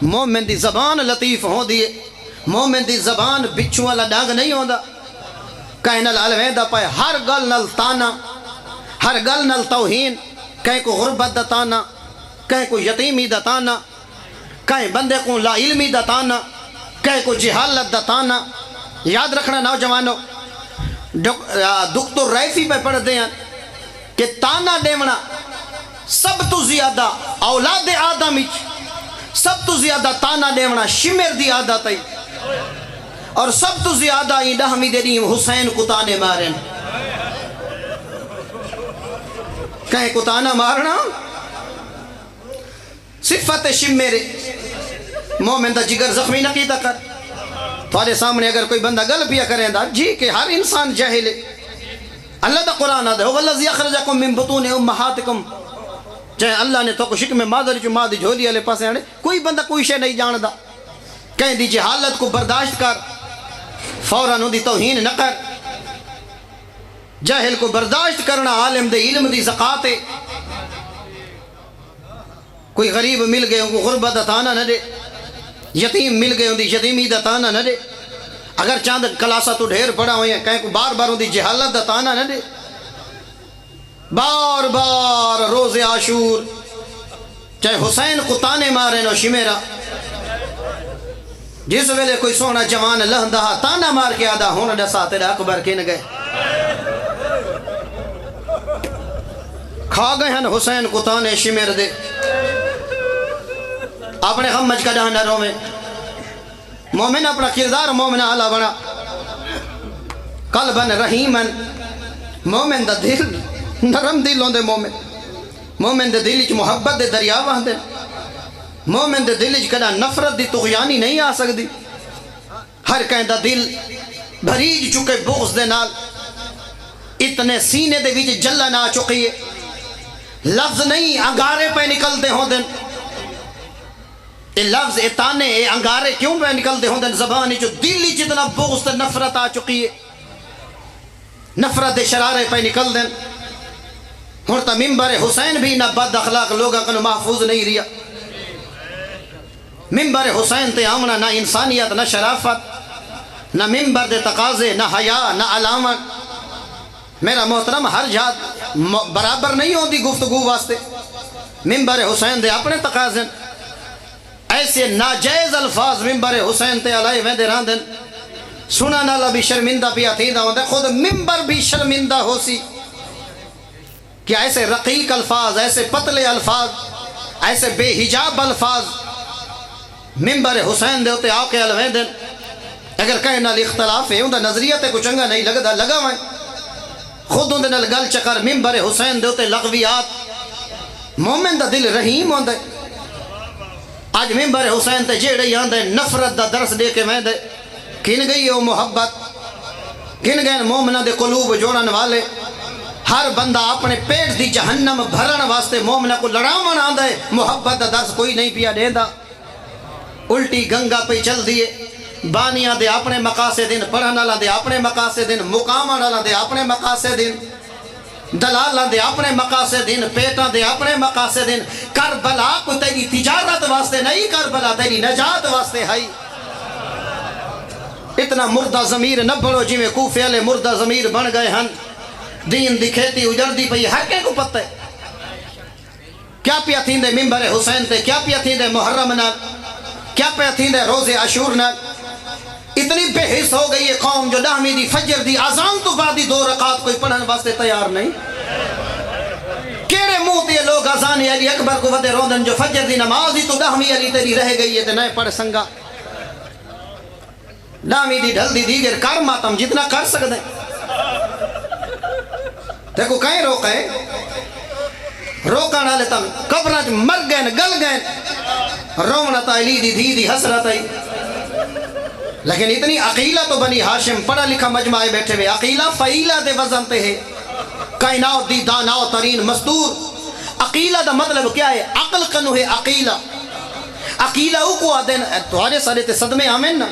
مومن دی زبان لطیف ہو دیے، مومن دی زبان بچھو والا ڈانگ نہیں ہوندا، کہیں نل الویدہ پائے ہر گل نل تانا، ہر گل نل توہین، کہیں کو غربت دا تانا، کہیں کو یتیمی دا تانا، کہیں بندے کو لا علمی دا تانا، کہیں کو جہالت دا تانا۔ یاد رکھنا نوجوانوں، دکتر ریفی پہ پڑھ دیں کہ تانا دیونا سب تو زیادہ اولاد آدمی، سب تو زیادہ تانا دیونا شمر دی عادت ہے، اور سب تو زیادہ ہی دہمی دینیم حسین کو تانے مارن۔ کہیں کو تانا مارنا صفت شمر، مومن دا جگر زخمی نقیدہ کر۔ تھوڑے سامنے اگر کوئی بندہ گل پیا کریں دا جی کہ ہر انسان جاہل ہے، اللہ دا قرآن آدھے وَالَّذِي أَخْرَجَكُم مِّن بُطُونِ أُمَّهَاتِكُم، چاہے اللہ نے تو کو شک میں مادر جو مادی جھولی والے پاسے آنے، کوئی بندہ کوئی شے نہیں جاندہ، کہیں دی جہالت کو برداشت کر، فوراً دی توہین نہ کر۔ جاہل کو برداشت کرنا عالم دے علم دی زکاة ہے۔ کوئی غریب مل گئے ان کو غربت دتانا نہ دے، یتیم مل گئے ان دی یتیمی دتانا نہ دے، اگر چاند کلاسہ تو ڈھیر پڑا ہوئے ہیں کہیں کو بار بار ان دی جہالت دتانا نہ دے۔ بار بار روز عاشور چاہے حسین کو تانے مارے نو شمیرہ، جس ویلے کوئی سونا جوان لہندہ تانا مار کے آدھا ہونا ڈسا تیرا اکبر کے نہ گئے، کھا گئے ہیں حسین کو تانے شمیر دے۔ اپنے غمج کا ڈہنہ رو میں مومن اپنا کردار مومن اعلیٰ بنا، قلباً رحیماً، مومن دا دل نرم دل ہوندے، مومن دے دل چ محبت دے دریا وہندے، مومن دے دل چ کدا نفرت دی طغیانی نہیں آ سکتی۔ ہر کہیں دا دل بھریج چکے بغض دے نال، اتنے سینے دے وچ جلن آ چکی ہے، لفظ نہیں انگارے پہ نکل دے ہوندے، اے لفظ اے تانے اے انگارے کیوں پہ نکل دے ہوندے زبانی جو دلی جتنا بغض تے نفرت آ چکی ہے، نفرت دے شرارے پہ نکل دیں۔ ہوں تو ممبر حسین بھی نہ بد اخلاق لوگوں کو محفوظ نہیں رہا. ممبر حسین تے آمنا نہ انسانیت نہ شرافت نہ ممبر دے تقاضے نہ حیا نہ علامت. میرا محترم ہر جات برابر نہیں ہوتی گفتگو واسطے. ممبر حسین دے اپنے تقاضے ایسے ناجائز الفاظ ممبر حسین تے علیہ ویندے راندن سنن والا بھی شرمندہ پیا تھیندا ہوندا. خود ممبر بھی شرمندہ ہو سی کہ ایسے رقیق الفاظ ایسے پتلے الفاظ ایسے بے حجاب الفاظ ممبر حسین دے ہوتے آ کے الویندن. اگر کہیں نال اختلاف ہے اندر نظریہ تے کچھ چنگا نہیں لگدا لگا وائیں خود اندر نال گل چکر ممبر حسین دے ہوتے لغویات. مومن دا دل رحیم ہوندا. آج ممبر حسین تے جیڑے ہی آندے نفرت دا درس دے کے ویندے کن گئی ہے محبت کن گئے مومنہ دے قلوب جوڑن والے. ہر بندہ اپنے پیٹ دی جہنم بھرن واسطے مومنہ کو لڑاون آندا ہے. محبت دا درس کوئی نہیں پیا دیندا. الٹی گنگا پہ چل دیے. بانیاں دے اپنے مقاصد پڑھن والا دے اپنے مقاصد مقام والا دے اپنے مقاصد دلالاں دے اپنے مقاصد پیٹاں دے اپنے مقاصد. کربلا کو تیری تجارت واسطے نہیں کربلا تیری نجات واسطے ہے. اتنا مردہ ضمیر نہ بڑھو جی میں کوفے والے مردہ ضمیر بن گئے ہن. دین دی کھیتی اجڑدی پئی حقے کو پتہ ہے. کیا پیا تھیندے ممبر حسین تے کیا پیا تھیندے محرم نال کیا پیا تھیندے روزے عاشور نال. اتنی بے حس ہو گئی ہے قوم جو 10ویں دی فجر دی اذان تو بعد ہی 2 رکعت کوئی پڑھن واسطے تیار نہیں. کیڑے منہ تے لوگ اذان علی اکبر کو ودے روندن جو فجر دی نماز ہی تو 10ویں علی تیری رہ گئی ہے تے نہ پڑھ سنگا. 10ویں دی ڈھل دی دیگر کر ماتم جتنا کر سکدے. دیکھو کہیں روکے روکن والے تم قبراں مر گئے گل گئے. رونا تا علی دی دھی دی حسرت آئی. لیکن اتنی عقیلہ تو بنی ہاشم پڑھا لکھا مجمع بیٹھے ہوئے. عقیلہ فعیلہ دے وزن تے ہے. کائنات دی داناؤ ترین مستور. عقیلہ دا مطلب کیا ہے؟ عقل کنو ہے عقیلہ. عقیلہ او کو آدھن تمہارے سارے تے صدمے آمین نا.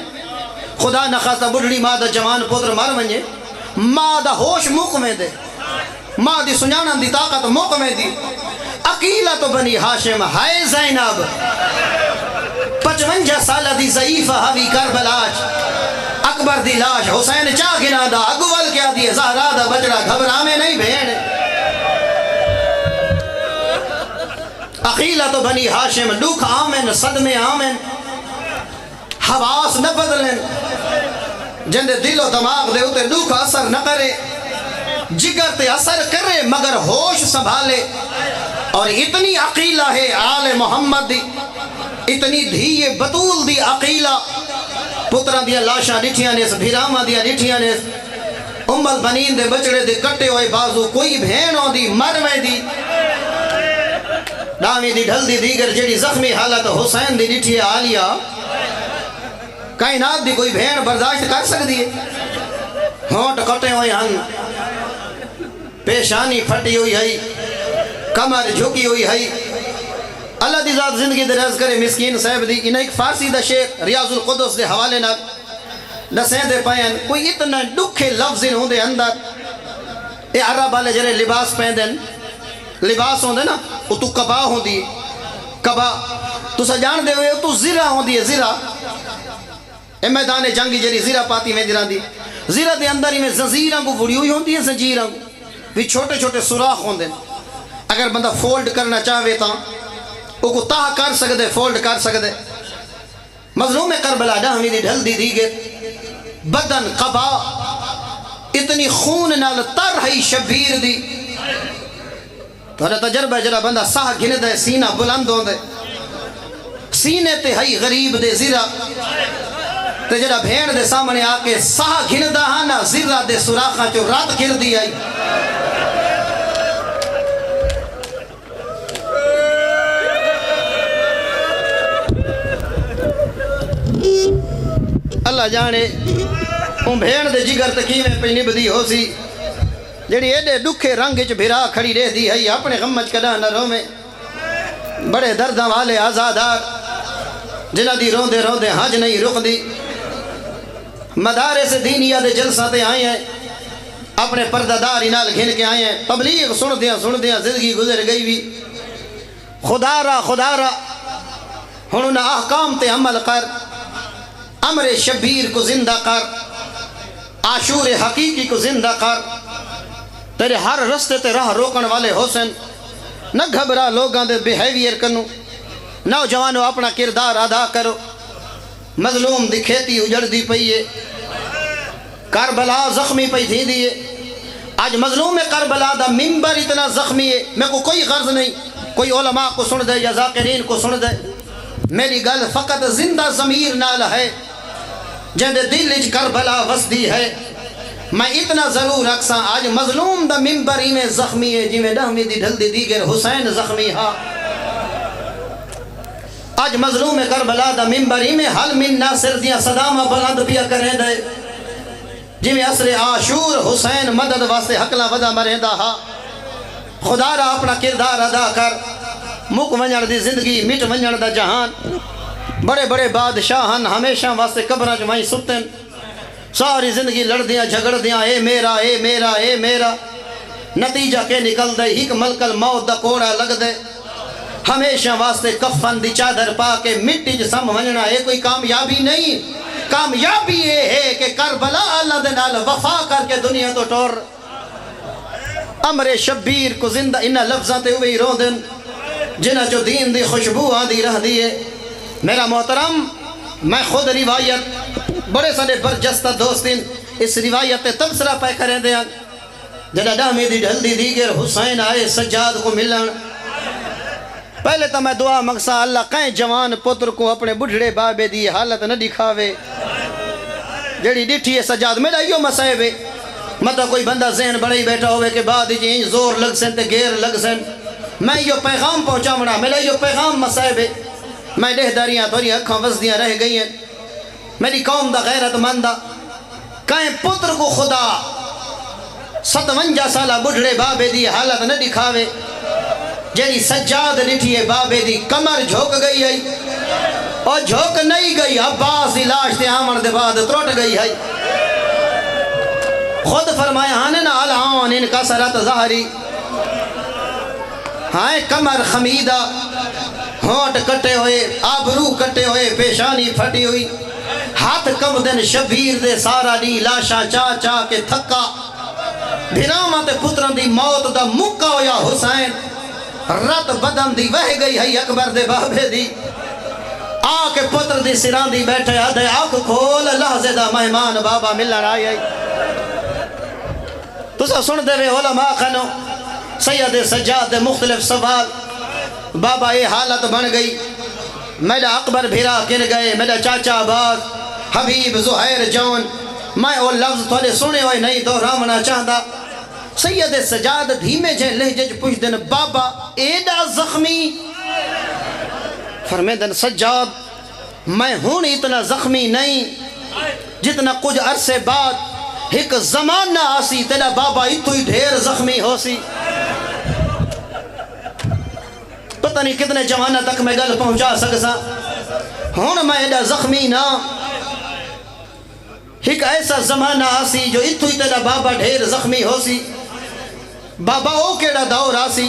خدا نخواستہ بڑھڑی ماں دا جوان پتر مر ونجے ماں دا ہوش موک میں دے ماں دی سنجانن دی طاقت موک میں دی. عقیلہ تو بنی ہاشم ہائے زینب 55 سالہ دی ضعیفہ حوی کربلاج اکبر دی لاش حسین چاہ گنا دا اگوال کیا دی زہرا دا بچڑا گھبرا میں نہیں بھین. عقیلہ تو بنی ہاشم دکھ آمن صدمے آمن حواس نہ بدلن جندے دل و دماغ دے ہوتے دکھ اثر نہ کرے جگر تے اثر کرے مگر ہوش سنبھالے. اور اتنی عقیلہ ہے آل محمد دی اتنی دھی بطول دی عقیلہ. پتران دیا لاشاں ڈٹھیاں نیس بھیراما دیا ڈٹھیاں نیس ام البنین دے بچڑے دے کٹے ہوئے بازو کوئی بھینوں دی مروے دی 10ویں دی ڈھل دی دیگر جڑی زخمی حالت حسین دی ڈٹھی عالیہ. کائنات دی کوئی بھین برداشت کر سکتی ہے؟ ہونٹ کٹے ہوئے ہن پیشانی پھٹی ہوئی ہے کمر جھکی ہوئی ہے. اللہ دی ذات زندگی دراز کرے مسکین صاحب دی. انہیں ایک فارسی دا شیخ ریاض القدس دے حوالے نہ دسیں دے پائیں کوئی اتنا دکھے لفظ ہوں دے اندر. اے عرب والے جرے لباس پہندن لباس ہوں دے نا وہ تو کبا ہوں دی کبا تو سجان دے ہوئے تو زیرہ ہوں دی زیرہ. اے میدان جنگی جری زیرہ پاتی میں جران دی زیرہ دے اندر ہی میں زنجیروں کو وڑی ہوئی ہوں دی زنجیروں بھی چھوٹے چھوٹے سوراخ ہوں دے. اگر بندہ فولڈ کرنا چاہوے تا وہ کو تاہ کر سکتے فولڈ کر سکتے. مظلوم کربلا 10ویں دی ڈھل دی دیگر بدن قبا اتنی خون نال تر ہے شبیر دی. تو تجربہ جرا بندہ ساہ گھن دے سینہ بلند ہوں دے سینے تے ہے غریب دے زیرہ تے جرا بھین دے سامنے آکے ساہ گھن دا ہانا زیرہ دے سراخہ چو رات گر دی آئی. اللہ جانے ان بھین دے جگر تکیمیں پہ نبدی ہو سی جڑی ایڈے دکھے رنگ چ بھرا کھڑی رہ دی ہے اپنے غمج کدا نہ رو میں. بڑے درداں والے آزادار جنہ دی روندے روندے حج نہیں رخ دی. مدارس دینیہ دے جلسہ تے آئے ہیں اپنے پردہ داری نال گھن کے آئے ہیں، تبلیغ سن دیاں زندگی گزر گئی بھی۔ خدا را ہن نہ احکام تے عمل کر، امر شبیر کو زندہ کر، عاشور حقیقی کو زندہ کر۔ تیرے ہر رستے تے راہ روکن والے حسن، نہ گھبرا لوگاں دے بیہیویئر کنو، نوجوانوں اپنا کردار ادا کرو۔ مظلوم دی کھیتی اجڑ دی پئی ہے، کربلا زخمی پئی تھی دیئے۔ آج مظلوم کربلا دا ممبر اتنا زخمی ہے، میں کو کوئی غرض نہیں کوئی علماء کو سن دے یا ذاکرین کو سن دے، میری گل فقط زندہ ضمیر نال ہے جن دے دل وچ کربلا وسدی ہے۔ میں اتنا ضرور رکھساں، آج مظلوم دا ممبر ہی میں زخمی ہے جی میں ڈہمی دی ڈھل دی دیگر حسین زخمی ہاں۔ آج مظلوم کربلا دا ممبر ہی میں حل من ناصر دیاں صدامہ بلند پیا کریں دے جی میں عصر عاشور حسین مدد واسطے حقلہ ودا مریں دا ہاں۔ خدا را اپنا کردار ادا کر، مک ونجڑ دی زندگی مٹ ونجڑ دا جہان۔ بڑے بڑے بادشاہن ہمیشہ واسطے قبرہ جو وہیں ستن، ساری زندگی لڑ دیاں جھگڑ دیاں، اے میرا اے میرا اے میرا، نتیجہ کے نکل دے ہک ملکل موت دا کوڑا لگ دے۔ ہمیشہ واسطے کفن دی چادر پا کے مٹی جسم ونجنا ہے کوئی کامیابی نہیں۔ کامیابی یہ ہے کہ کربلا اللہ دے نال وفا کر کے دنیا تو ٹور۔ امر شبیر کو زندہ انہا لفظاں تے ہوئی رو دن جنہ جو دین دی خوشبو آدھی رہ دیئے۔ میرا محترم، میں خود روایت بڑے سارے برجستہ دوستین اس روایت تبصرہ پہ کریں دیا جنہ ڈامی دی ڈھل دی دیگر حسین آئے سجاد کو ملن۔ پہلے تو میں دعا مقصا اللہ کہیں جوان پتر کو اپنے بڑھڑے بابے دی حالت نہ دکھاوے جڑی ڈٹھی ہے سجاد میرا یہ مسائب ہے۔ مطلب کوئی بندہ ذہن بڑی بیٹھا ہوئے کہ بعد جی زور لگ سن تے گیر لگ سن، میں یہ پیغام پہنچا منا، میرا یہ پیغام مسائب ہے۔ میں دہداریاں تھوڑی اکھاں وزدیاں رہ گئی ہیں، میری قوم دا غیرت مندہ کہیں پتر کو خدا 57 سالہ بڑھڑے بابے دی حالت نہ دکھاوے جیڑی سجاد ڈٹھی ہے بابے دی کمر جھوک گئی ہے اور جھوک نہیں گئی عباس دی لاش تے آمن دے بعد ترٹ گئی ہے۔ خود فرمایا ہاں نا الان ان کا سرات ظاہری، ہاں کمر خمیدہ، ہونٹ کٹے ہوئے، آبرو کٹے ہوئے، پیشانی پھٹی ہوئی، ہاتھ کم دن شبیر دے سارا دی لاشاں چا کے تھکا، بھرامہ تے پتران دی موت دا مکہ ہویا حسین، رت بدن دی وہ گئی ہے اکبر دے بابے دی، آ کے پتر دی سران دی بیٹھے آدھے آنکھ کھول لحظے دا مہمان بابا ملن آئی آئی۔ تو سا سن دے وے علماء خانو سید سجاد دے مختلف سوال، بابا یہ حالت بن گئی، میرا اکبر بھیرا کر گئے، میرا چاچا عباس، حبیب زہیر جون، میں وہ لفظ تھوڑے سنے ہوئے نہیں تو رامنا چاہتا۔ سید سجاد دھیمے جے لہجے جو پوچھ دن بابا ایڈا زخمی، فرمے دن سجاد میں ہوں اتنا زخمی نہیں جتنا کچھ عرصے بعد ایک زمانہ آسی تیرا بابا اتو ہی ڈھیر زخمی ہو سی۔ پتہ نہیں کتنے جوانہ تک میں گل پہنچا سکسا، ہون میں ایڈا زخمی نا، ایک ایسا زمانہ آسی جو اتو ہی تیرا بابا ڈھیر زخمی ہو سی۔ بابا او کیڑا دور آسی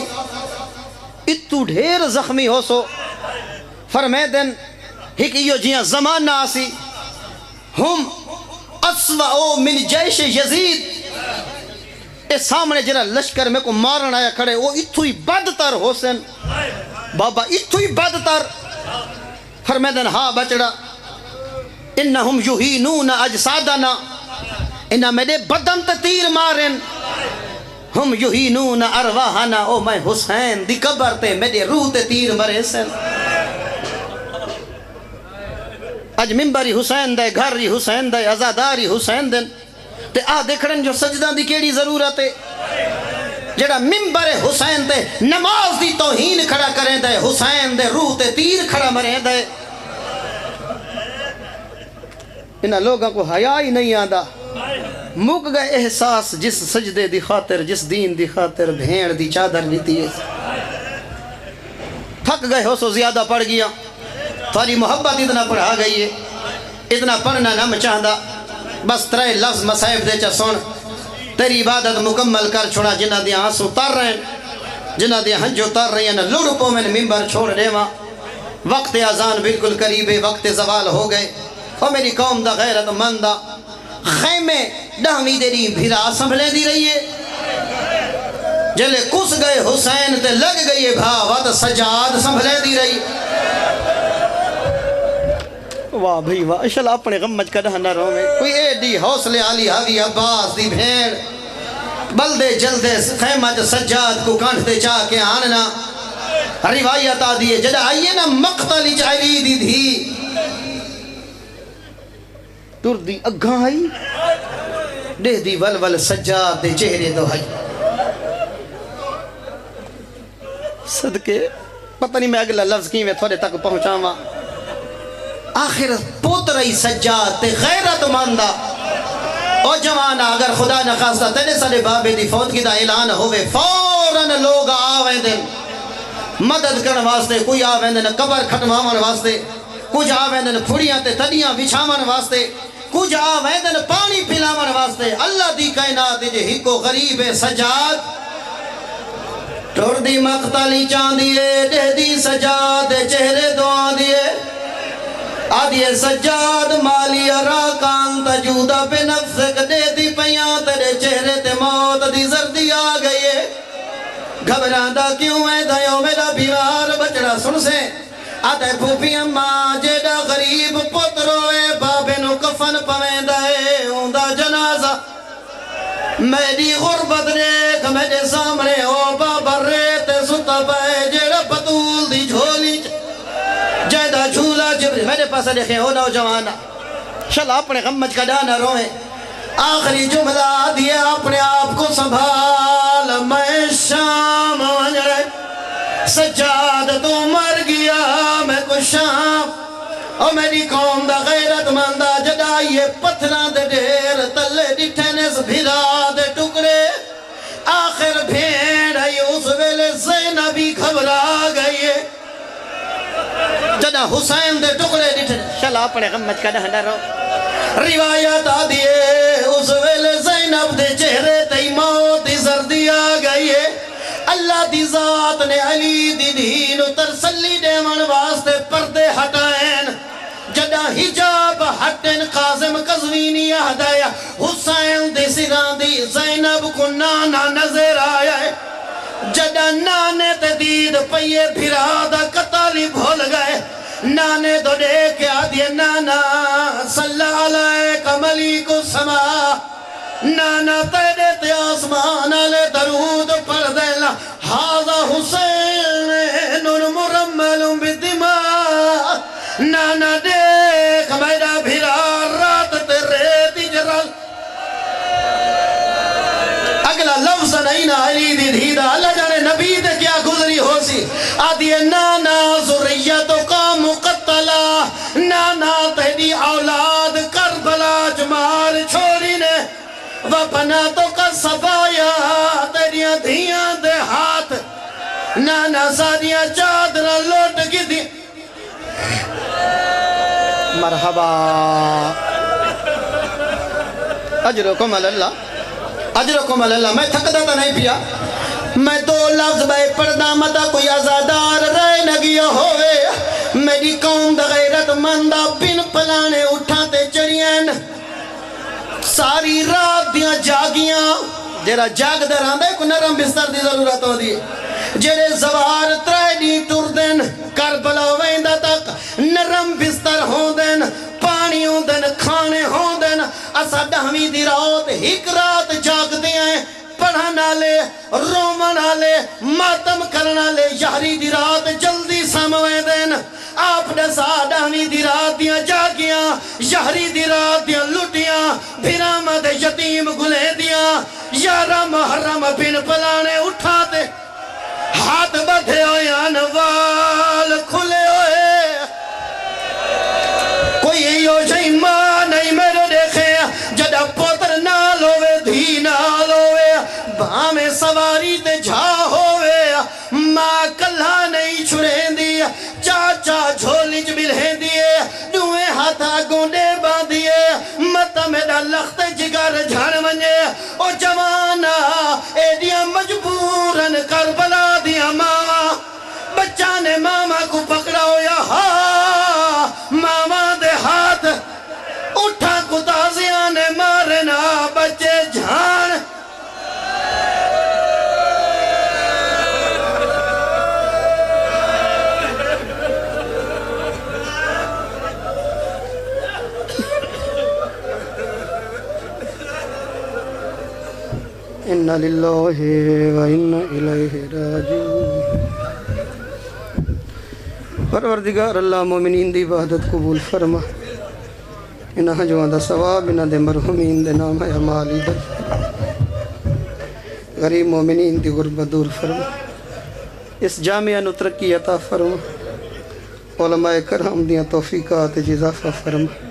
اتو ڈھیر زخمی ہو سو، فرمے دن ایک ایو جیاں زمانہ آسی ہم اسوأ من جیش یزید، اس سامنے جنہ لشکر میں کو مارن آیا کھڑے وہ اتو ہی بدتر حسین، بابا اتو ہی بدتر، فرمیدن ہاں بچڑا انہم یہینون اجسادنا، انہا میرے بدن تے تیر مارن، ہم یہینون ارواحنا، او میں حسین دی قبر تے میرے روح تے تیر مرے سن۔ اج ممبری حسین دے، گھر حسین دے، ازاداری حسین دن تے آہ دیکھڑن جو سجدہ دی کیڑی ضرورت ہے، جڑا ممبر حسین تے نماز دی توہین کھڑا کریں دے، حسین دے روح تے تیر کھڑا مریں دے۔ انہا لوگاں کو حیاء ہی نہیں آدھا، مک گئے احساس جس سجدے دی خاطر، جس دین دی خاطر بھیڑ دی چادر لیتی ہے، تھک گئے ہو سو زیادہ پڑھ گیا، تھوڑی محبت اتنا پڑھا گئی ہے، اتنا پڑھنا نہ چاہتا، بس ترے لفظ مسائب دے چا سن، تیری عبادت مکمل کر چھوڑا جنہ دیا آنسو تر رہے جنہ دیا ہنجو تر رہی ہیں لڑ پو میں ممبر چھوڑ دے ماں وقت اذان بالکل قریب وقت زوال ہو گئے اور میری قوم دا غیرت مندہ خیمے ڈہویں دیری بھیرا سنبھلے دی رہی ہے جلے کس گئے حسین تے لگ گئی بھاوت سجاد سنبھلے دی رہی واہ بھئی واہ اشلا اپنے غمج کا ڈہنہ رو میں کوئی ایڈی حوصلے علی حوی عباس دی بھیڑ بلدے جلدے خیمہ سجاد کو کانٹتے چاہ کے آننا روایت آدھی ہے جدہ آئیے نا مقتل چاہلی دی تھی تر دی اگھاں آئی دے دی ول سجاد دے چہرے دو آئی صدقے پتہ نہیں میں اگلا لفظ کی میں تھوڑے تک پہنچا ماں آخر پوترہی سجاد تے غیرت ماندہ او جوانا اگر خدا نخواستہ تینے سالے بابے دی فوت کی دا اعلان ہوئے فوراں لوگ آویں دن مدد کرن واسطے کوئی آویں دن قبر کھٹواون واسطے کچھ آویں دن پھڑیاں تے تڑیاں بچھاون واسطے کچھ آویں دن پانی پلاون واسطے اللہ دی کائنات جے ہکو غریب سجاد ٹوڑ دی مقتلی چاند دیئے دہ دی سجاد چہرے دعا دیئے آدھیے سجاد مالی اراکان تجودہ پہ نفسک دے دی پیاں تیرے چہرے تے موت دی زردی آ گئے گھبراندہ کیوں ہے دھائیوں میرا بیوار بچڑا سن سے آدھے پھوپی اماں جیڑا غریب پتروے بابے نو کفن پویں دائے اوندہ جنازہ میری غربت ریکھ میرے سامنے او بابا ریتے ستا پائے جیڑا پتول دی جھولی جیدہ جھولا جبری میرے پاس دیکھیں ہو نوجوانا شل اپنے غمج کا ڈانا روئے آخری جملہ دیے اپنے آپ کو سنبھال میں شام ونجرے سجاد تو مر گیا میں کو شام اور میری قوم دا غیرت مندہ جدائیے پتھران دے دیر تلے ڈٹھنے سے بھیرا دے ٹکڑے آخر بھین ہے اس ویلے زینبی گھبرا گئیے جدہ حسین دے ٹکڑے ڈٹھنے شلا اپنے غمج کا ڈہنہ رو روایت آدھیے اس ویلے زینب دے چہرے تی موت دی زردی آ گئیے اللہ دی ذات نے علی دی دین ترسلی دے من واسطے پردے ہٹائیں جدہ حجاب ہٹن قاسم قزوینی ہدایا حسین دے سران دی زینب کو نانا نظر آیا ہے جدہ نانے تے دید پئیے بھرادہ قتالی بھول گئے نانے دو دے کے آدھے نانا صلی علیہ ملیک السماء نانا تیرے تے آسمان علیہ درود پڑھ دینا حاضر حسین مرمل بالدماء نانا دیکھ میرا بھرا رات تیرے دی جرال اگلا لفظ نہیں نا علی دی دھیدہ اللہ جانے نبی دے کیا گزری ہو سی آدھیے نانا ذریتوں کا مقتلہ نانا تیری اولاد کربلا جمال چھوڑی نے وپناتوں کا سبایا تیریاں دھیاں دے ہاتھ نانا ساریاں چادرہ لوٹ کی دی مرحبا اجرکم اللہ اجرکم اللہ میں تھکتا تا نہیں پیا میں دو لفظ بے پردہ مدہ کوئی ازادار رہ نگیا ہوئے میری قوم دا غیرت مندہ بن پلانے اٹھاتے چڑیاں ساری رات دیاں جاگیاں جیرا جاگ در آندھے کو نرم بستر دی ضرورت ہو دی جیرے زوار ترائے دی ٹور دن کربلا ویندہ تک نرم بستر ہوں دن پانی ہوں دن کھانے ہوں دن اسا دہمی دی رات ہک رات جاگ دیاں پڑھانا لے رومنا لے ماتم کرنا لے یاری دی رات جلدی سمویں دن آپ نے سادہمی دی رات دیاں جاگیاں یاری دی رات دیاں لٹیاں بھرامد یتیم گلے دیاں یارہ محرم بن پلانے اٹھاتے ہاتھ بدھے ہوئے انوال کھلے ہوئے کوئی یو جائی ماں نہیں میرے دیکھے جدہ پتر نال ہوئے دھی نال ہوئے باں میں سواری تے جھا ہوئے ماں کلہ نہیں چھڑیں دی چاچا جھولی جبلیں دیے دوئے ہاتھا گونڈے باندھیے مطا میرا لخت جگر جھڑ منجے او جوان کربلا دیا ماما بچہ نے ماما کو پکڑا ہویا ہاں ماما دے ہاتھ اٹھا کو تازیاں نے مارنا بچے جھان اِنَّا لِلَّهِ وَإِنَّا إِلَيْهِ راجعون۔ پروردگار اللہ مومنین دی عبادت قبول فرما انہاں جوان دا ثواب انہاں دے مرحومین دے نام ہے عمالی دا غریب مومنین دی غربت دور فرما اس جامعہ نو ترقی عطا فرما علماء کرام دیاں توفیقات اضافہ فرما